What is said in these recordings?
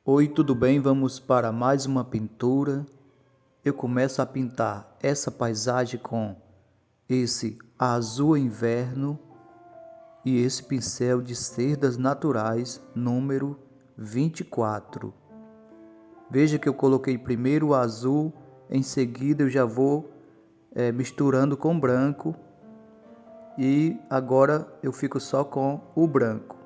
Oi, tudo bem? Vamos para mais uma pintura. Eu começo a pintar essa paisagem com esse azul inverno e esse pincel de cerdas naturais número 24. Veja que eu coloquei primeiro o azul, em seguida eu já vou misturando com branco e agora eu fico só com o branco.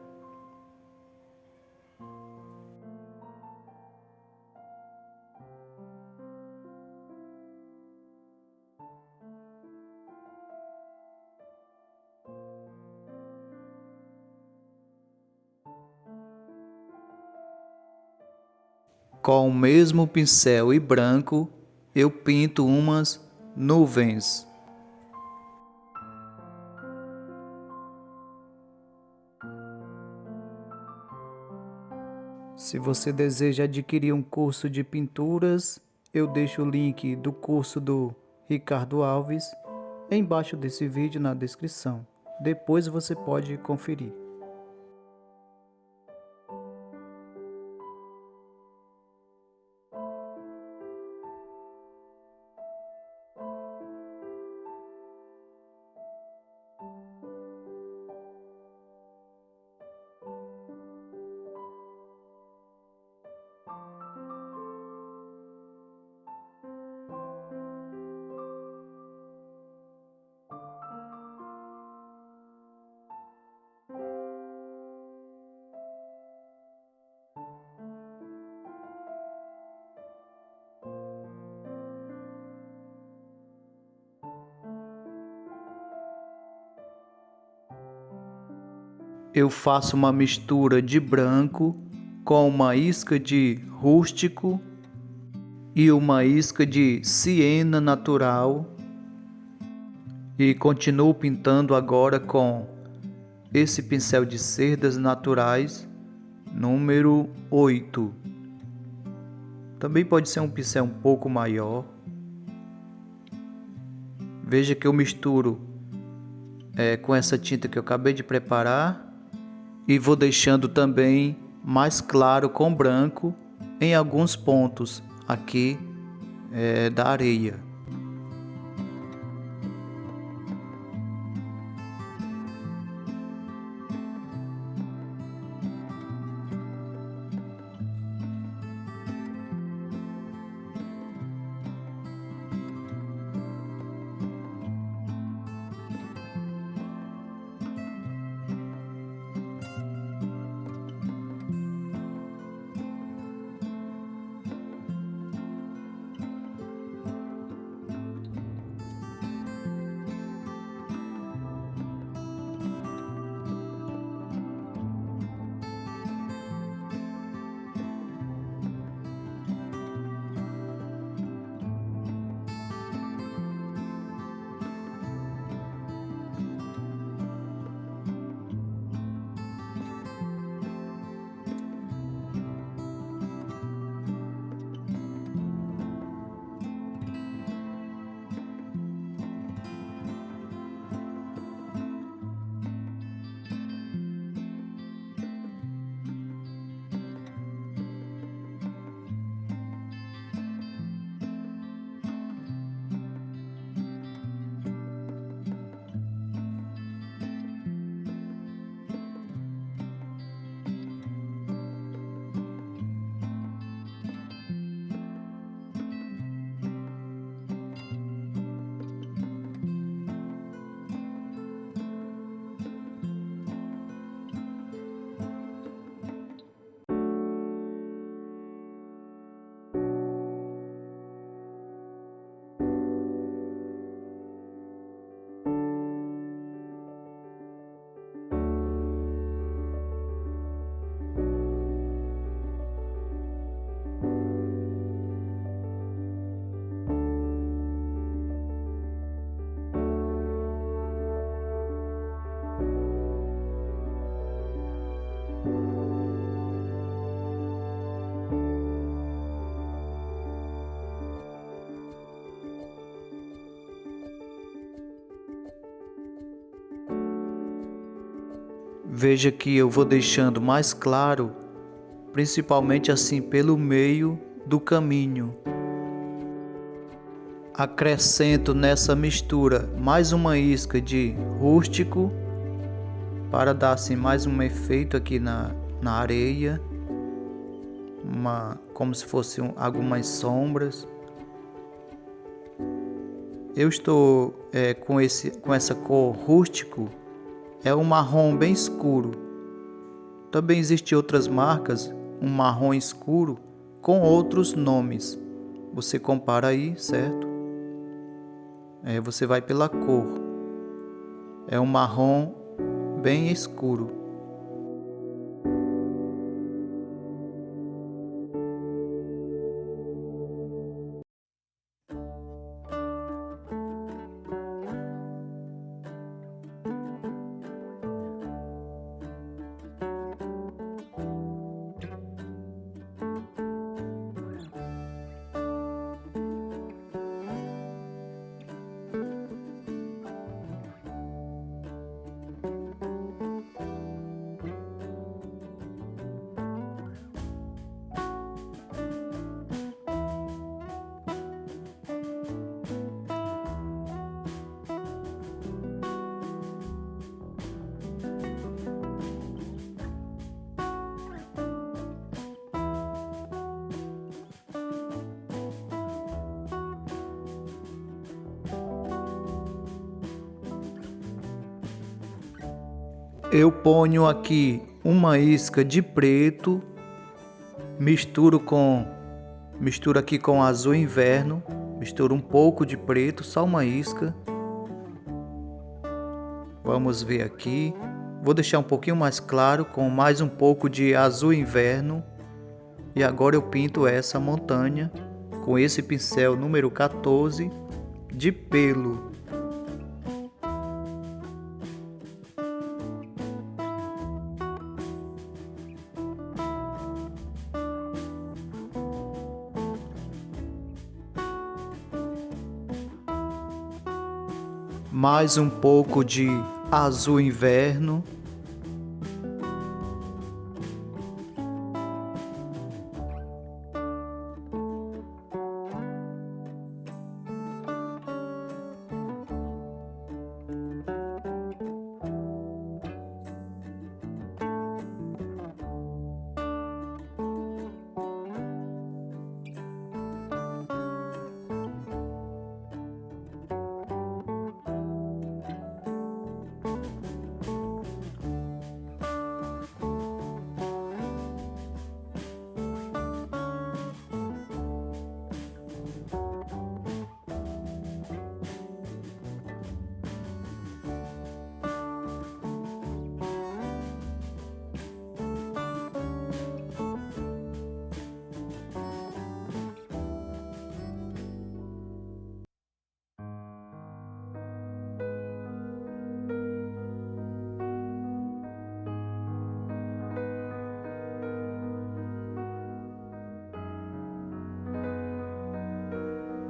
Com o mesmo pincel e branco, eu pinto umas nuvens. Se você deseja adquirir um curso de pinturas, eu deixo o link do curso do Ricardo Alves embaixo desse vídeo na descrição. Depois você pode conferir. Eu faço uma mistura de branco com uma isca de rústico e uma isca de siena natural e continuo pintando agora com esse pincel de cerdas naturais número 8. Também pode ser um pincel um pouco maior. Veja que eu misturo com essa tinta que eu acabei de preparar e vou deixando também mais claro com branco em alguns pontos aqui da areia. Veja que eu vou deixando mais claro, principalmente assim pelo meio do caminho. Acrescento nessa mistura mais uma isca de rústico para dar assim mais um efeito aqui na areia, como se fossem algumas sombras. Eu estou com essa cor rústico, é um marrom bem escuro. Também existem outras marcas, um marrom escuro com outros nomes. Você compara aí, certo? Você vai pela cor. É um marrom bem escuro. Eu ponho aqui uma isca de preto, misturo aqui com azul inverno, misturo um pouco de preto, só uma isca. Vamos ver aqui. Vou deixar um pouquinho mais claro com mais um pouco de azul inverno. E agora eu pinto essa montanha com esse pincel número 14 de pelo. Mais um pouco de azul inverno.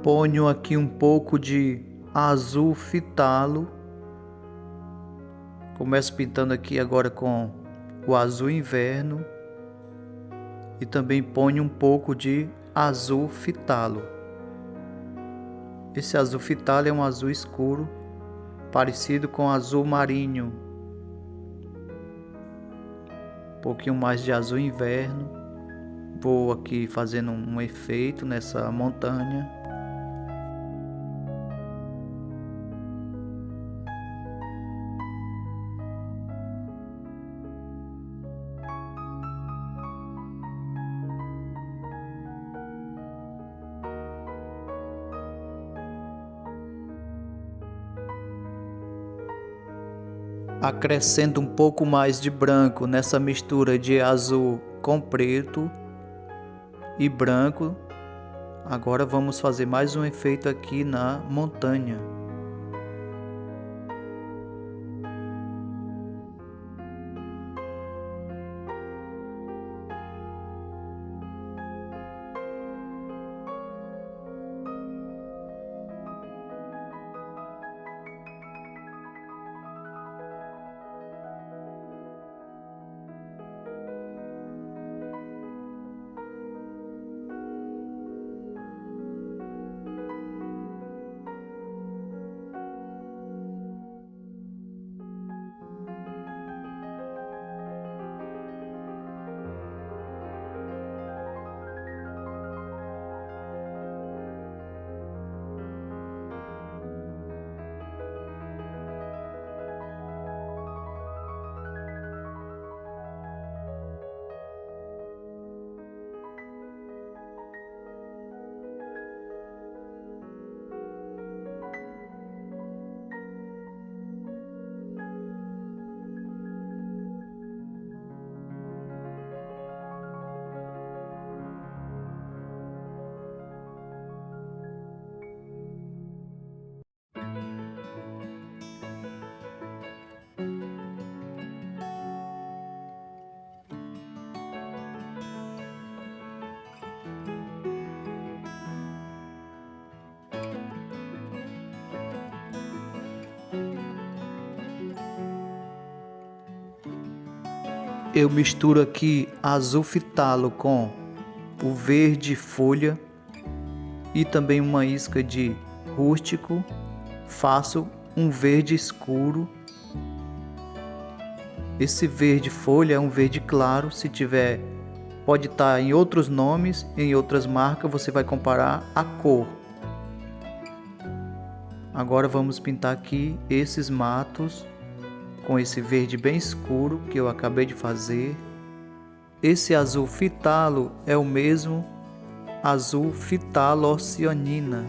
Ponho aqui um pouco de azul fitalo. Começo pintando aqui agora com o azul inverno. E também ponho um pouco de azul fitalo. Esse azul fitalo é um azul escuro, parecido com azul marinho. Um pouquinho mais de azul inverno. Vou aqui fazendo um efeito nessa montanha. Acrescento um pouco mais de branco nessa mistura de azul com preto e branco. Agora vamos fazer mais um efeito aqui na montanha. Eu misturo aqui azul fitalo com o verde folha e também uma isca de rústico. Faço um verde escuro. Esse verde folha é um verde claro. Se tiver, pode estar em outros nomes, em outras marcas, você vai comparar a cor. Agora vamos pintar aqui esses matos com esse verde bem escuro que eu acabei de fazer. Esse azul fitalo é o mesmo azul fitalo-cianina.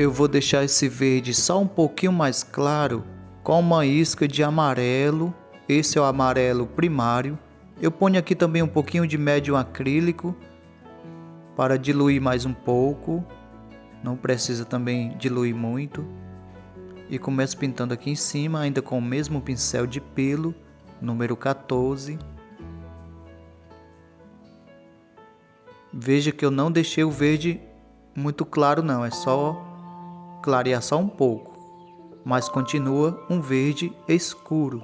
Eu vou deixar esse verde só um pouquinho mais claro com uma isca de amarelo. Esse é o amarelo primário. Eu ponho aqui também um pouquinho de médio acrílico para diluir mais um pouco. Não precisa também diluir muito. E começo pintando aqui em cima, ainda com o mesmo pincel de pelo, número 14. Veja que eu não deixei o verde muito claro não, é só clarear só um pouco, mas continua um verde escuro.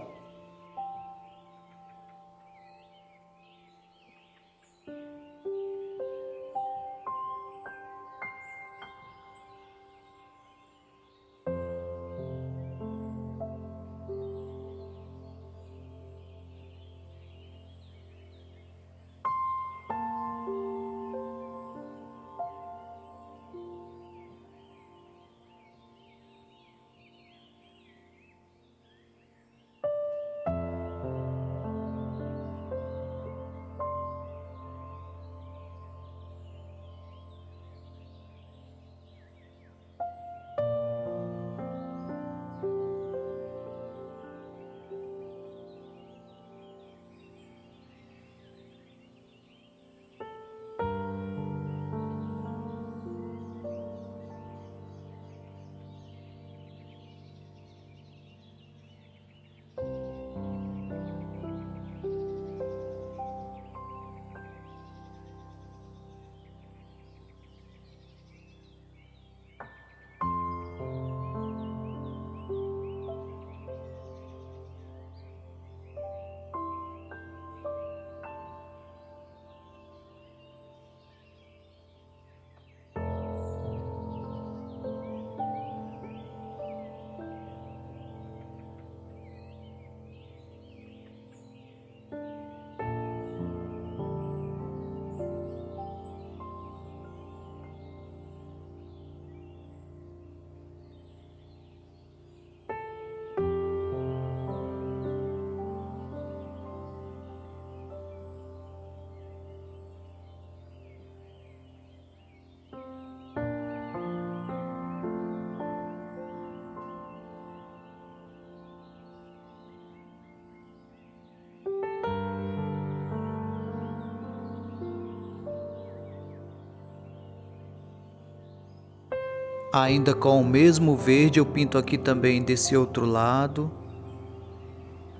Ainda com o mesmo verde eu pinto aqui também desse outro lado.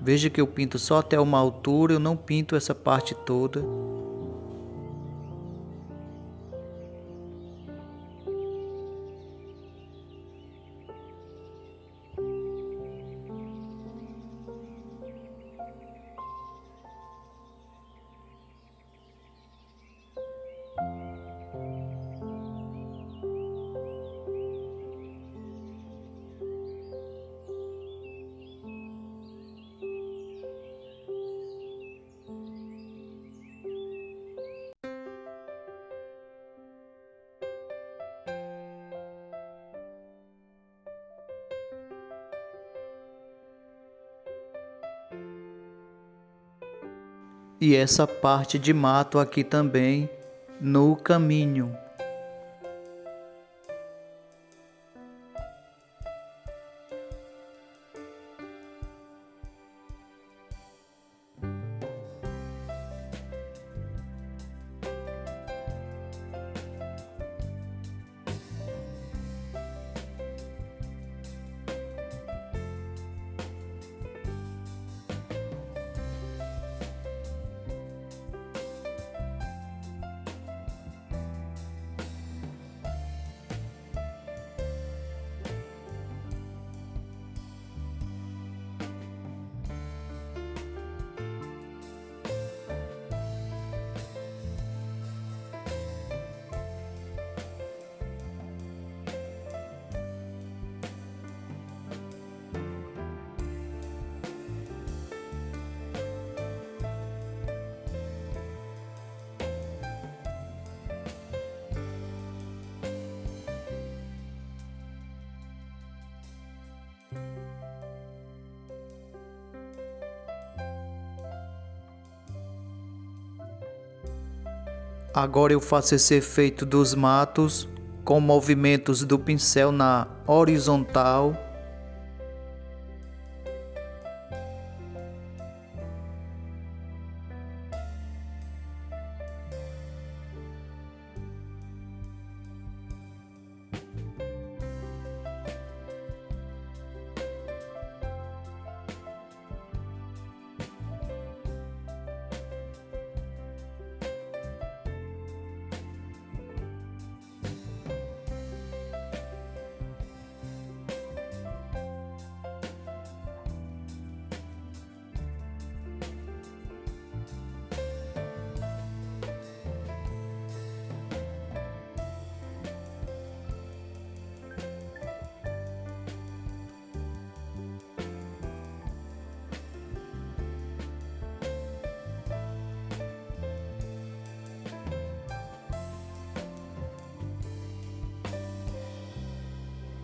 Veja que eu pinto só até uma altura, eu não pinto essa parte toda. e essa parte de mato aqui também no caminho. Agora eu faço esse efeito dos matos com movimentos do pincel na horizontal.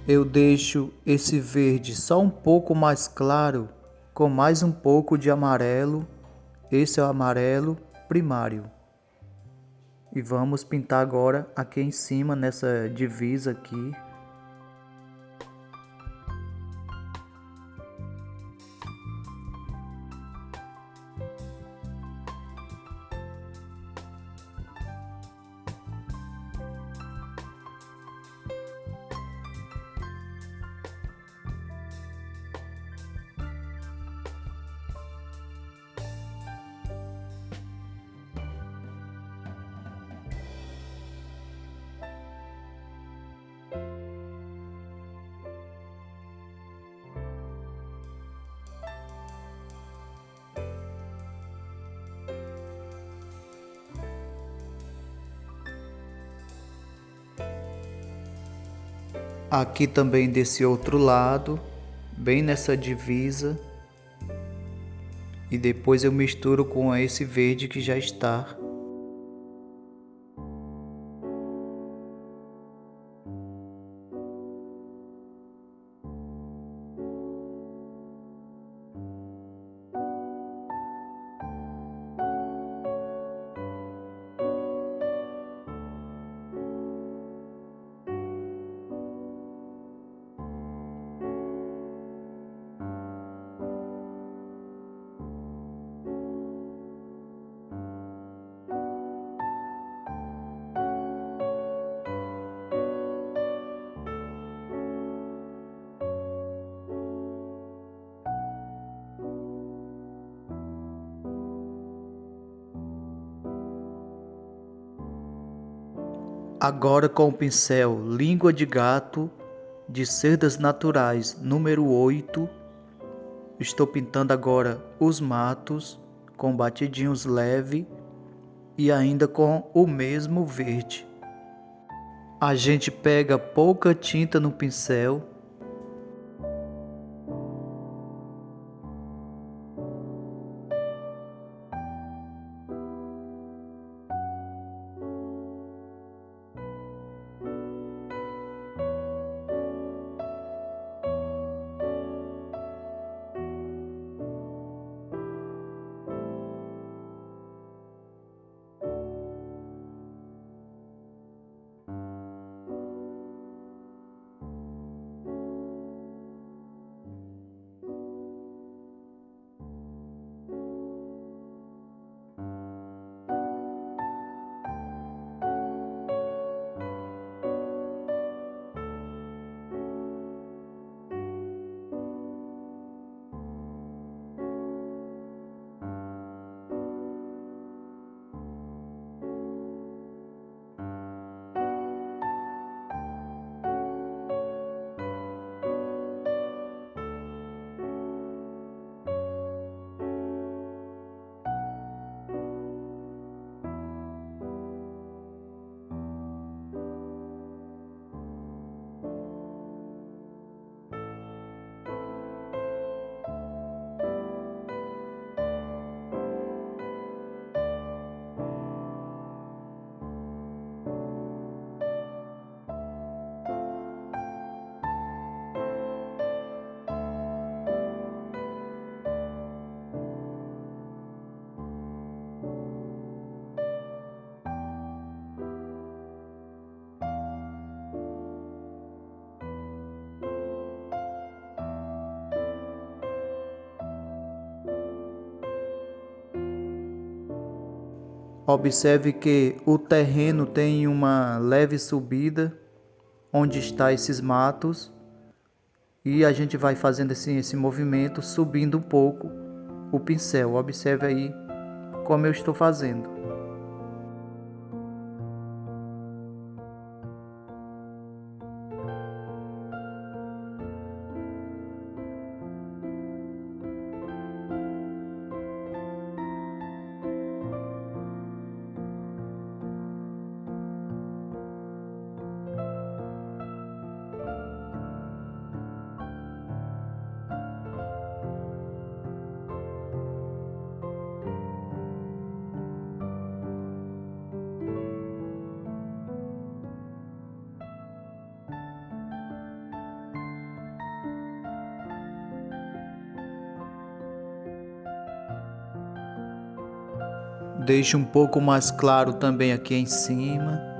Eu deixo esse verde só um pouco mais claro, com mais um pouco de amarelo. Esse é o amarelo primário. E vamos pintar agora aqui em cima, nessa divisa aqui. Aqui também desse outro lado, bem nessa divisa. E depois eu misturo com esse verde que já está. Agora com o pincel Língua de Gato de Cerdas Naturais número 8, estou pintando agora os matos com batidinhos leves e ainda com o mesmo verde. A gente pega pouca tinta no pincel. Observe que o terreno tem uma leve subida onde está esses matos e a gente vai fazendo esse movimento subindo um pouco o pincel. Observe aí como eu estou fazendo. Deixe um pouco mais claro também aqui em cima.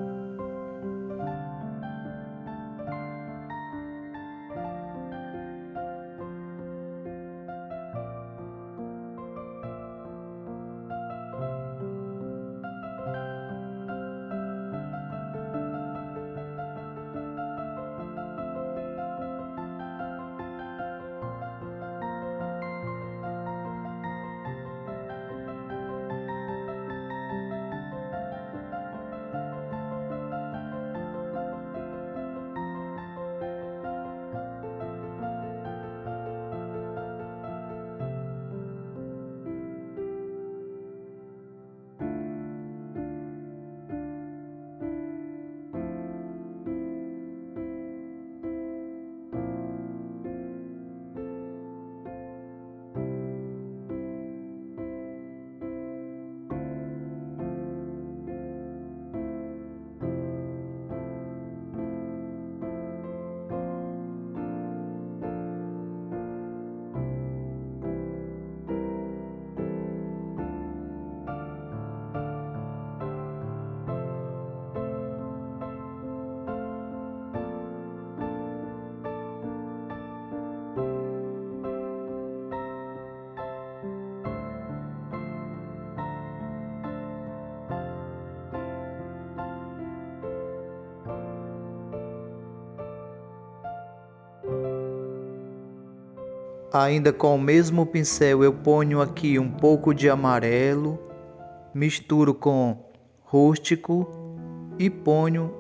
Ainda com o mesmo pincel eu ponho aqui um pouco de amarelo, misturo com rústico e ponho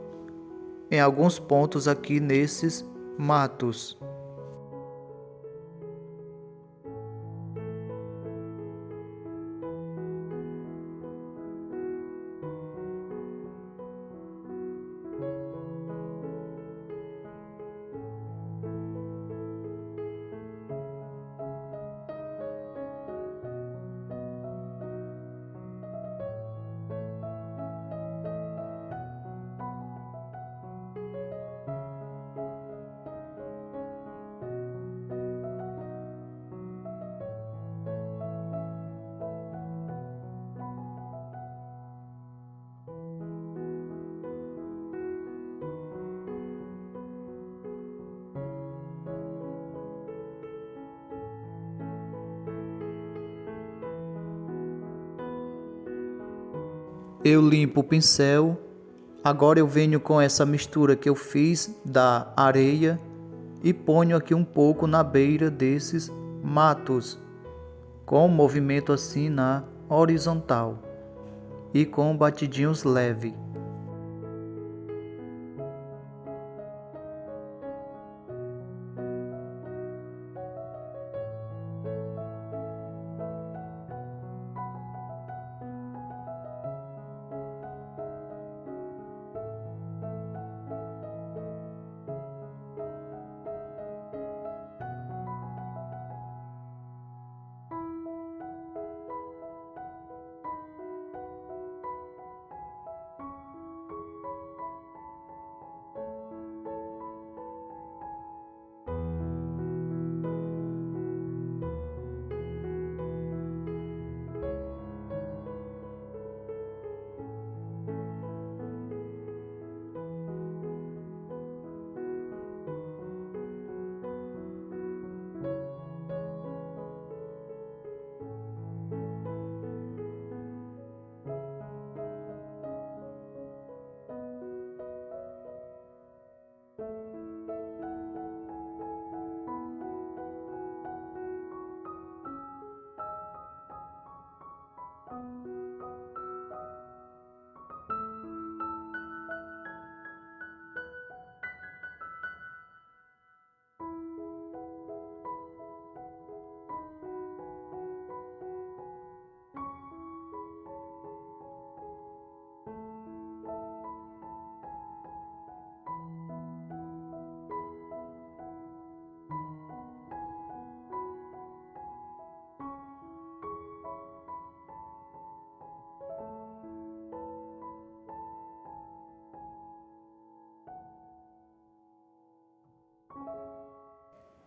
em alguns pontos aqui nesses matos. Eu limpo o pincel. Agora eu venho com essa mistura que eu fiz da areia e ponho aqui um pouco na beira desses matos, com um movimento assim na horizontal e com batidinhos leves.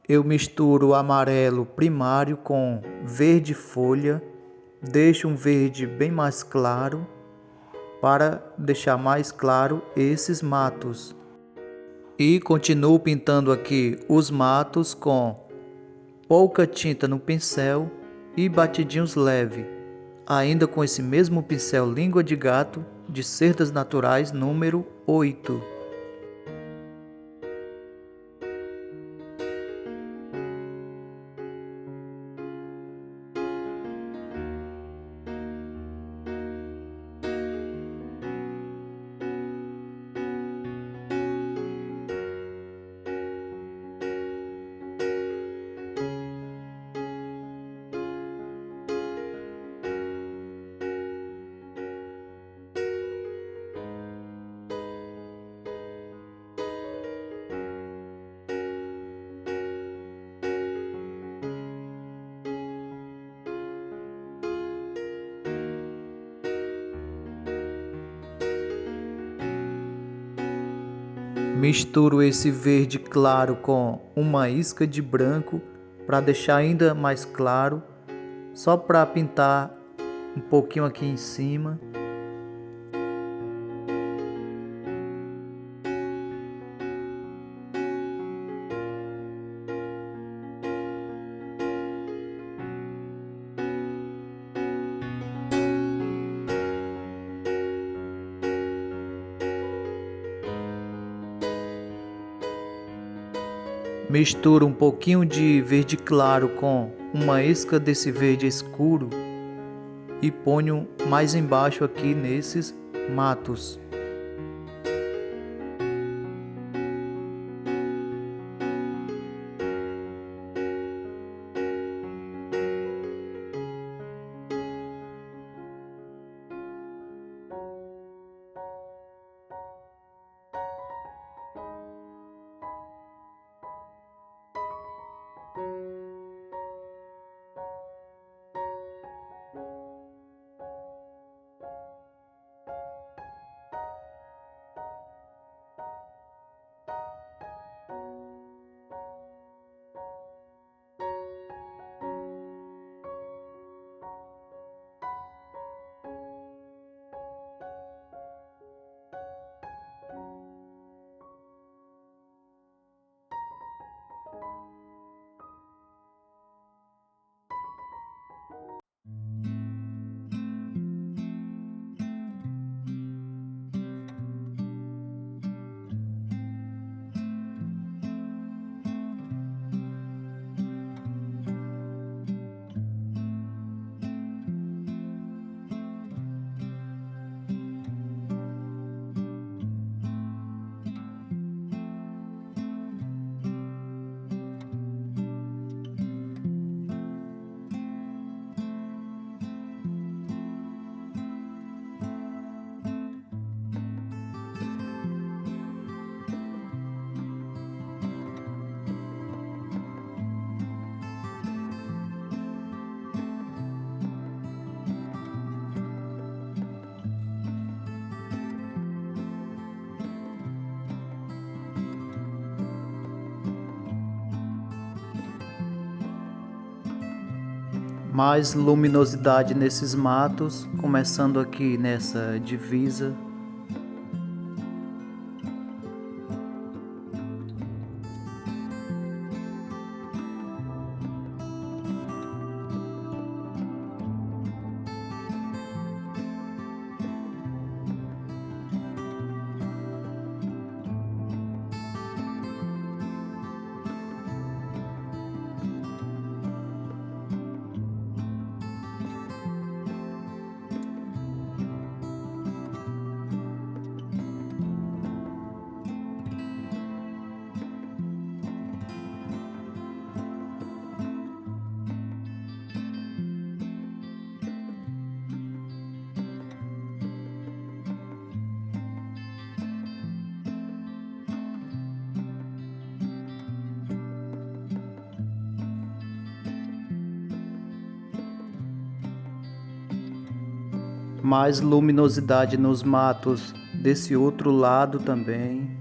Eu misturo o amarelo primário com verde folha, deixo um verde bem mais claro para deixar mais claro esses matos. E continuo pintando aqui os matos com pouca tinta no pincel e batidinhos leves, ainda com esse mesmo pincel língua de gato de cerdas naturais número 8. Misturo esse verde claro com uma isca de branco para deixar ainda mais claro, só para pintar um pouquinho aqui em cima. Misturo um pouquinho de verde claro com uma isca desse verde escuro e ponho mais embaixo aqui nesses matos. Mais luminosidade nesses matos, começando aqui nessa divisa. Mais luminosidade nos matos desse outro lado também.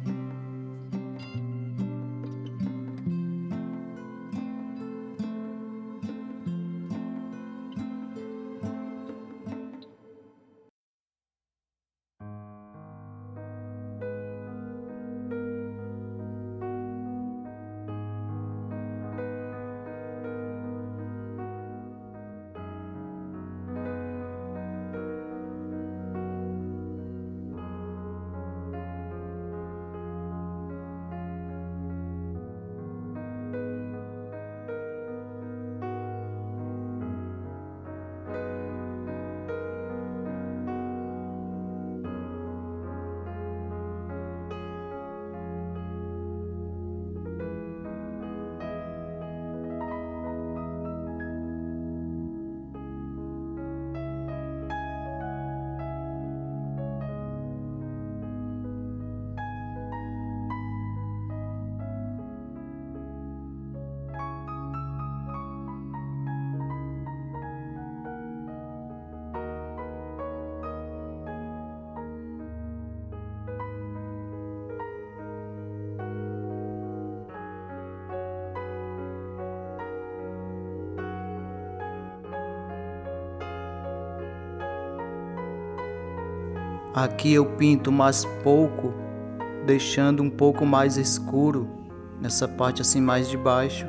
Aqui eu pinto mais pouco, deixando um pouco mais escuro nessa parte assim mais de baixo.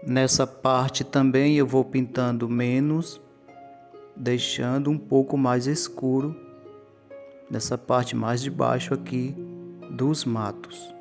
Nessa parte também eu vou pintando menos, deixando um pouco mais escuro nessa parte mais de baixo aqui dos matos.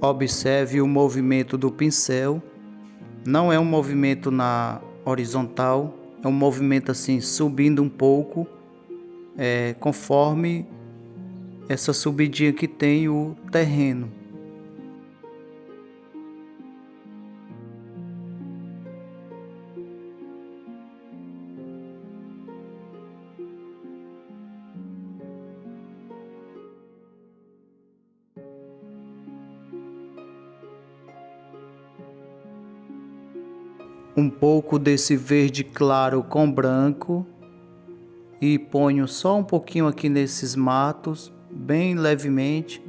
Observe o movimento do pincel. Não é um movimento na horizontal, é um movimento assim subindo um pouco, conforme essa subidinha que tem o terreno. Um pouco desse verde claro com branco e ponho só um pouquinho aqui nesses matos, bem levemente.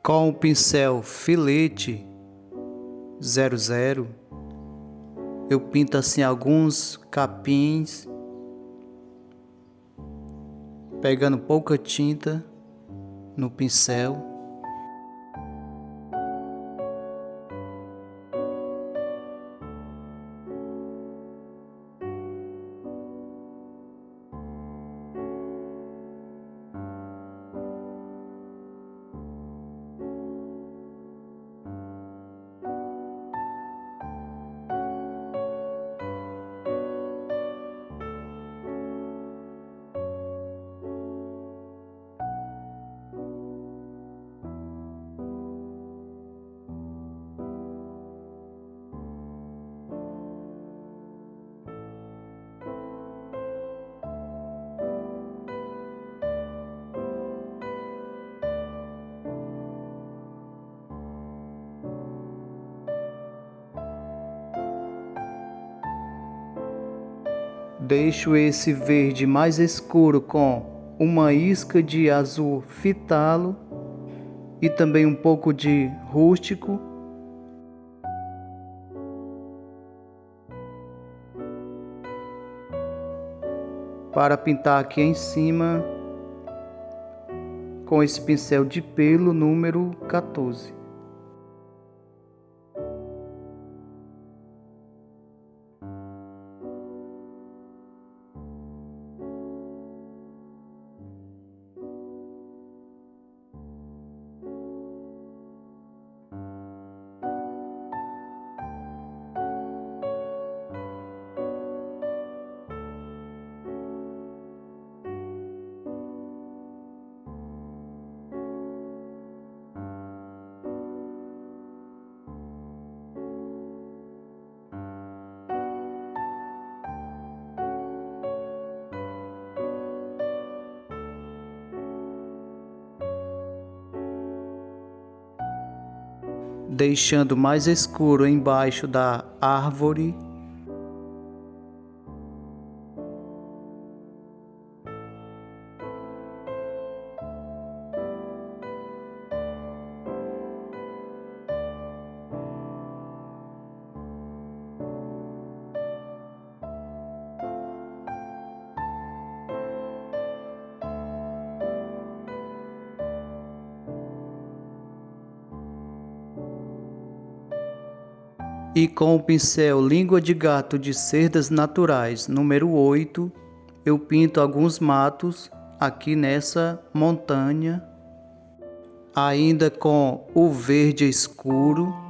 Com o pincel filete 00, eu pinto assim alguns capins, pegando pouca tinta no pincel. Deixo esse verde mais escuro com uma isca de azul fitalo e também um pouco de rústico. Para pintar aqui em cima com esse pincel de pelo número 14. Deixando mais escuro embaixo da árvore. E com o pincel Língua de Gato de Cerdas Naturais número 8, eu pinto alguns matos aqui nessa montanha, ainda com o verde escuro.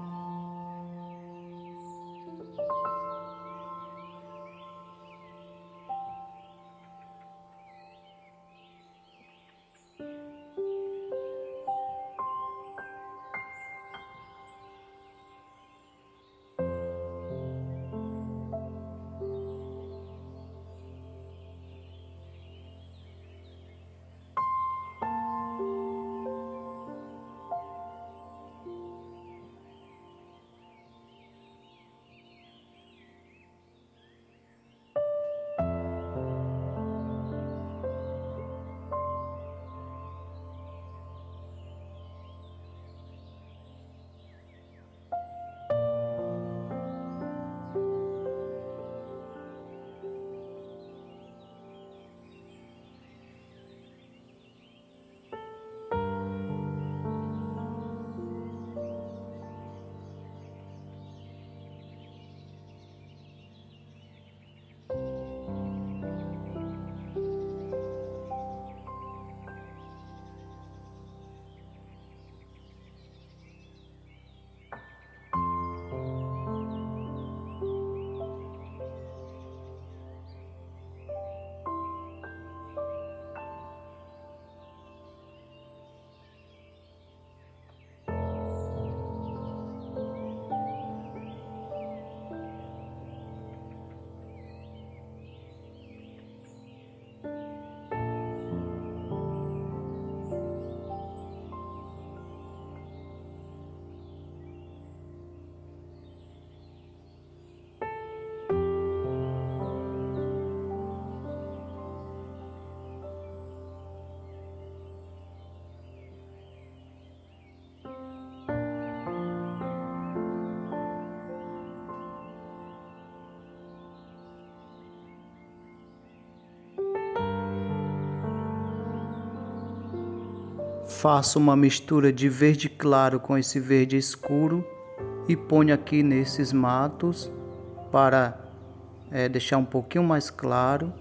Faço uma mistura de verde claro com esse verde escuro e ponho aqui nesses matos para deixar um pouquinho mais claro,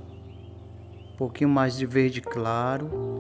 um pouquinho mais de verde claro.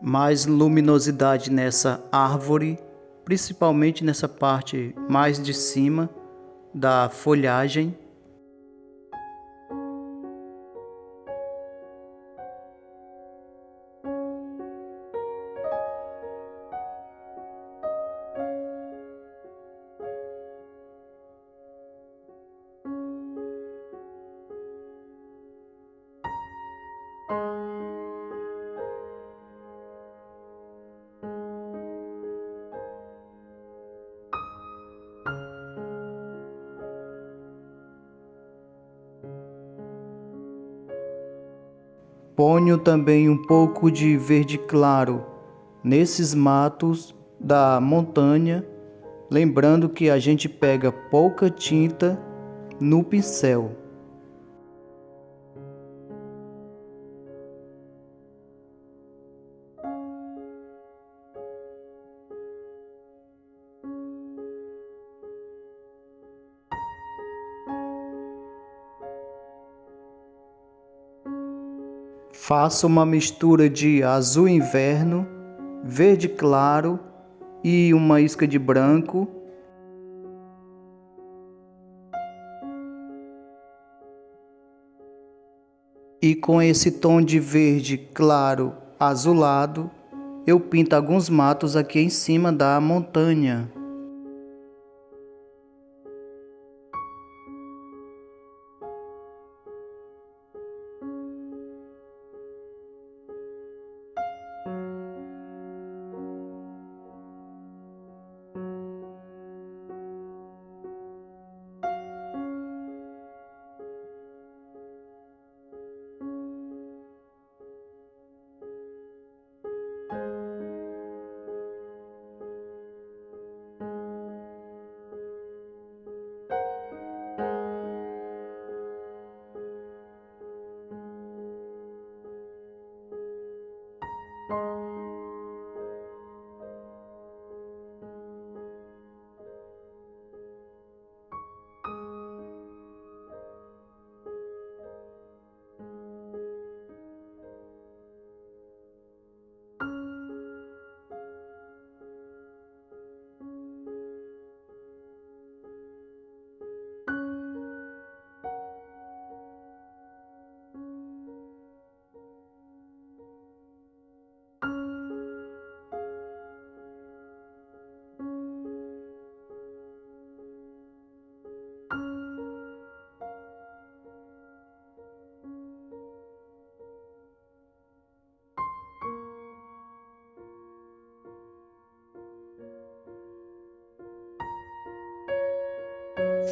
mais luminosidade nessa árvore, principalmente nessa parte mais de cima da folhagem. Ponho também um pouco de verde claro nesses matos da montanha, lembrando que a gente pega pouca tinta no pincel. Faço uma mistura de azul inverno, verde claro e uma isca de branco. E com esse tom de verde claro azulado, eu pinto alguns matos aqui em cima da montanha.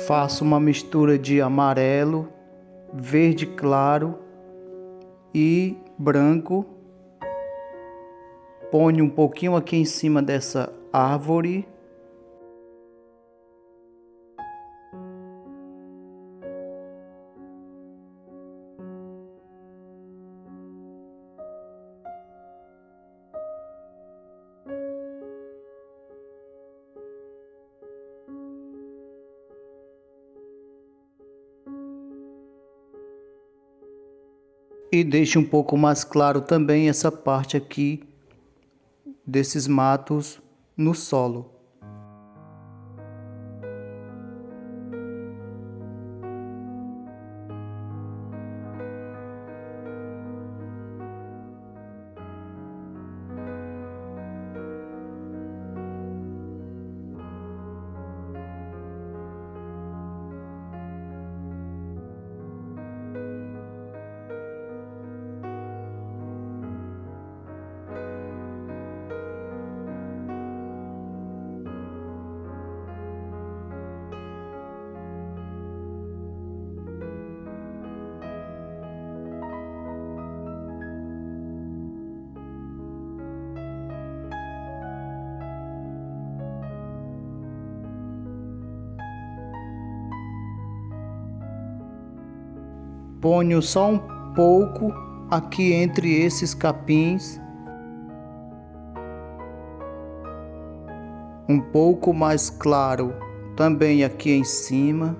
Faço uma mistura de amarelo, verde claro e branco. Ponho um pouquinho aqui em cima dessa árvore. E deixo um pouco mais claro também essa parte aqui desses matos no solo. Ponho só um pouco aqui entre esses capins, um pouco mais claro também aqui em cima.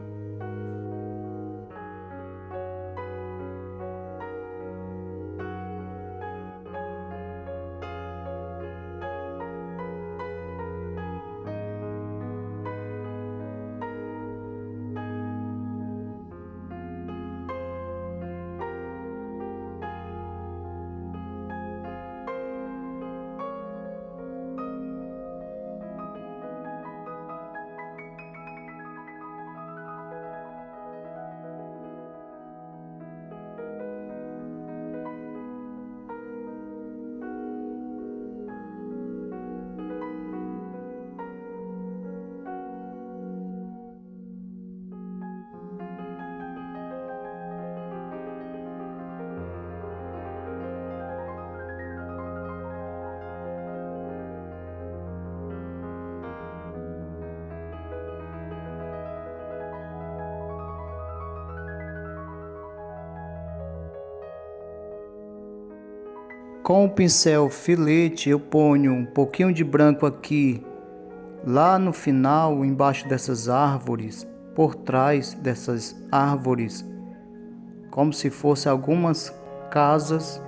Com o pincel filete eu ponho um pouquinho de branco aqui, lá no final, embaixo dessas árvores, por trás dessas árvores, como se fossem algumas casas.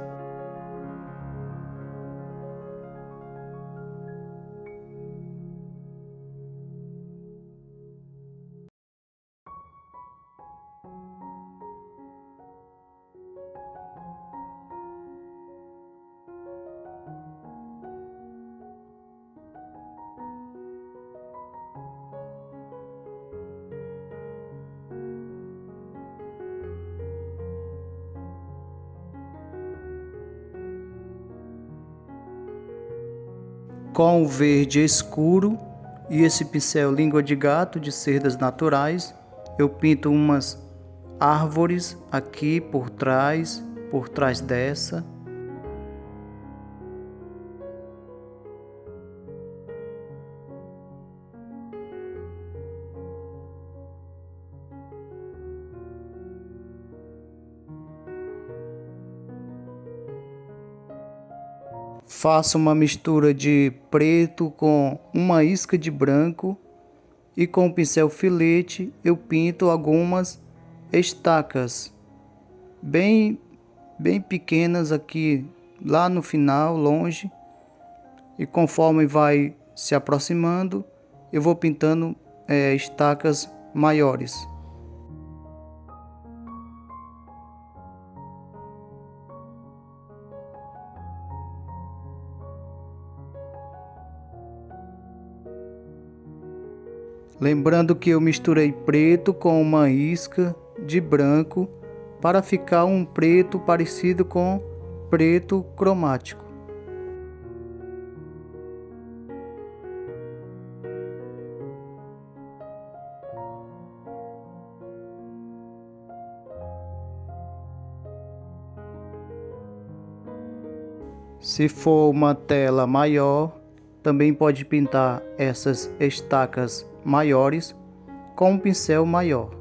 Com o verde escuro e esse pincel língua de gato de cerdas naturais, eu pinto umas árvores aqui por trás dessa. Faço uma mistura de preto com uma isca de branco e com o pincel filete eu pinto algumas estacas bem pequenas aqui lá no final, longe, e conforme vai se aproximando, eu vou pintando estacas maiores. Lembrando que eu misturei preto com uma isca de branco para ficar um preto parecido com preto cromático. Se for uma tela maior, também pode pintar essas estacas maiores com um pincel maior.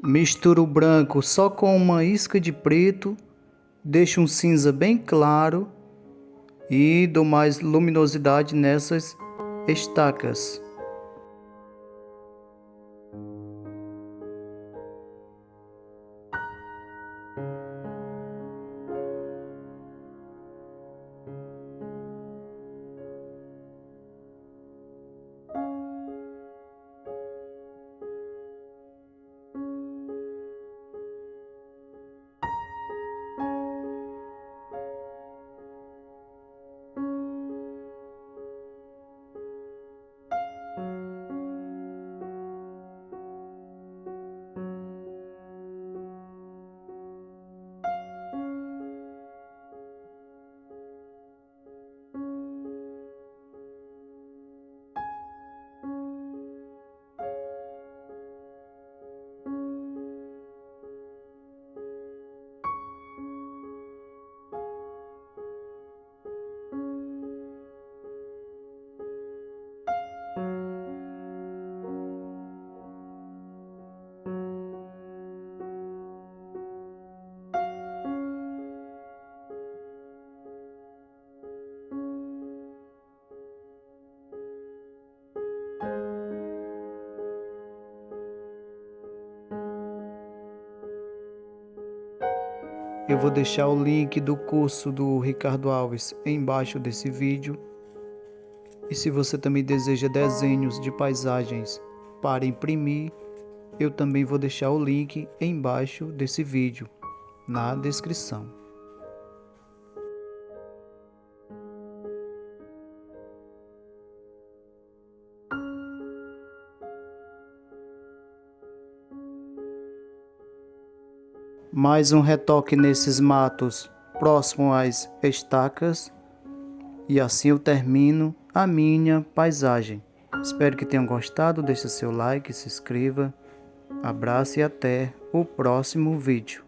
Misturo o branco só com uma isca de preto, deixo um cinza bem claro e dou mais luminosidade nessas estacas. Eu vou deixar o link do curso do Ricardo Alves embaixo desse vídeo. E se você também deseja desenhos de paisagens para imprimir, eu também vou deixar o link embaixo desse vídeo, na descrição. Mais um retoque nesses matos próximo às estacas. E assim eu termino a minha paisagem. Espero que tenham gostado. Deixe seu like, se inscreva. Abraço e até o próximo vídeo.